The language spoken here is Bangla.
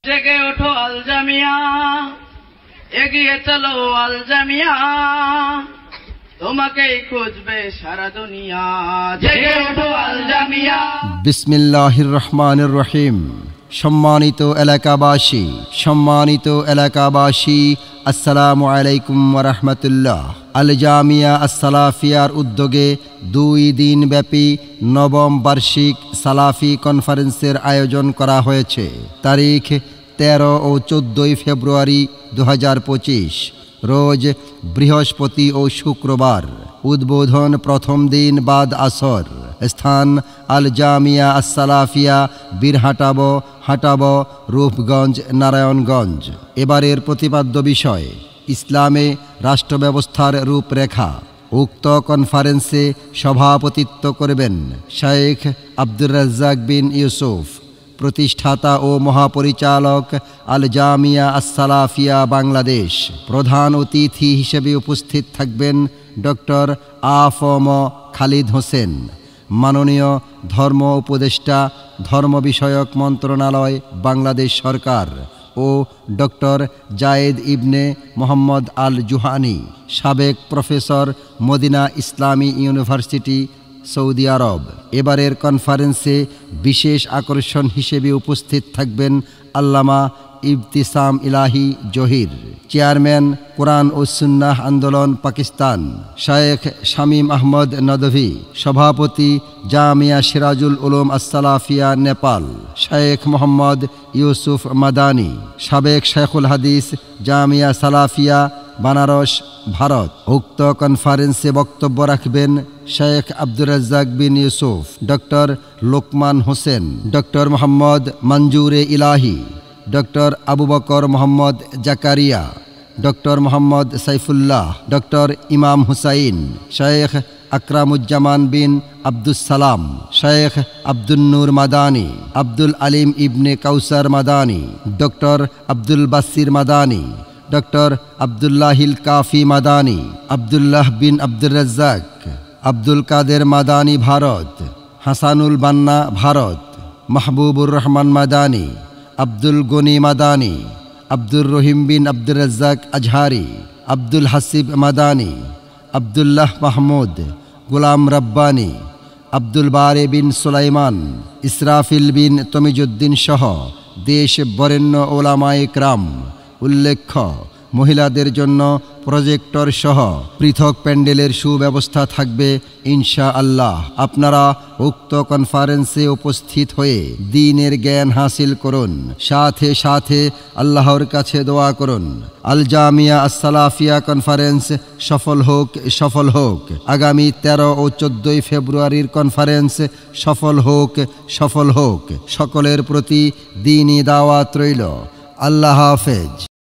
জেগে ওঠো আল জামিয়া, এগিয়ে চলো আল জামিয়া, তোমাকেই খুঁজবে সারা দুনিয়া। জেগে ওঠো আল জামিয়া। বিসমিল্লাহির রহমানির রহিম। সম্মানিত এলাকাবাসী, আসসালামু আলাইকুম ওয়া রাহমাতুল্লাহ। আল জামিয়া আস-সালাফিয়ার উদ্যোগে 2 দিন ব্যাপী নবম বার্ষিক সালাফি কনফারেন্সের আয়োজন করা হয়েছে। তারিখ 13 ও 14 ফেব্রুয়ারি 2025, রোজ বৃহস্পতি ও শুক্রবার। উদ্বোধন প্রথম দিন বাদ আসর। স্থান আল জামিয়া আস-সালাফিয়া, হাটাবো, রূপগঞ্জ, নারায়ণগঞ্জ। এবারের প্রতিপাদ্য বিষয় ইসলামে রাষ্ট্র ব্যবস্থার রূপরেখা। উক্ত কনফারেন্সে সভাপতিত্ব করবেন শেখ আব্দুর রাজ্জাক বিন ইউসুফ, প্রতিষ্ঠাতা ও মহাপরিচালক আল জামিয়া আস-সালাফিয়া বাংলাদেশ। প্রধান অতিথি হিসেবে উপস্থিত থাকবেন ডক্টর আ.ফ.ম. খালিদ হোসেন, মাননীয় ধর্ম উপদেষ্টা, ধর্ম বিষয়ক মন্ত্রণালয়, বাংলাদেশ সরকার, ও ডক্টর জায়েদ ইবনে মোহাম্মদ আল জুহানি, সাবেক প্রফেসর, মদিনা ইসলামী ইউনিভার্সিটি, সৌদি আরব। এবারের কনফারেন্সে বিশেষ আকর্ষণ হিসেবে উপস্থিত থাকবেন আল্লামা ইবতিসাম ইলাহি জহির, চেয়ারম্যান কোরআন ও সুন্নাহ আন্দোলন পাকিস্তান, শেখ শামীম আহমদ নদভী, সভাপতি জামিয়া সিরাজুল উলুম আস-সালাফিয়া নেপাল, শেখ মোহাম্মদ ইউসুফ মাদানী, সাবেক শেখুল হাদিস, জামিয়া সালাফিয়া, বানারস, ভারত। উক্ত কনফারেন্সে বক্তব্য রাখবেন Sheikh Abdur Razzak bin Yusuf, doctor Lokman Hossain, doctor Mohammad Manzure Elahi, doctor Abu Bakar Mohammad Zakaria, doctor Mohammad Saifullah, doctor Imam Hussain, Sheikh Akramuzzaman bin Abdus Salam, Sheikh Abdul Noor Madani, Abdul Alim Ibne Kausar Madani, doctor Abdul Basir Madani, doctor Abdullahil Kafi Madani, Abdullah bin Abdur Razzak, Abdul Kader Madani Bharat, Hasanul Banna Bharat, Mahbubur Rahman Madani, Abdul Gani Madani, Abdur Rahim বিন আব্দুর রাজ্জাক আজহারি, আব্দুল হাসিব মাদানী, আব্দুল্লাহ মাহমুদ, গোলাম রব্বানী, আব্দুল বারে বিন সুলাইমান, ইসরাফিল বিন তমিজুদ্দিন সহ দেশ বরেণ্য ওলামায়ে কেরাম। উল্লেখ্য, মহিলাদের জন্য প্রজেক্টর সহ পৃথক প্যান্ডেলের সুব্যবস্থা থাকবে ইনশাআল্লাহ। আপনারা উক্ত কনফারেন্সে উপস্থিত হয়ে দ্বীনের জ্ঞান হাসিল করুন, সাথে সাথে আল্লাহর কাছে দোয়া করুন। আল জামিয়া আস-সালাফিয়া কনফারেন্স সফল হোক। আগামী 13 ও 14 ফেব্রুয়ারির কনফারেন্স সফল হোক। সকলের প্রতি দ্বীনি দাওয়াত রইল। আল্লাহ হাফেজ।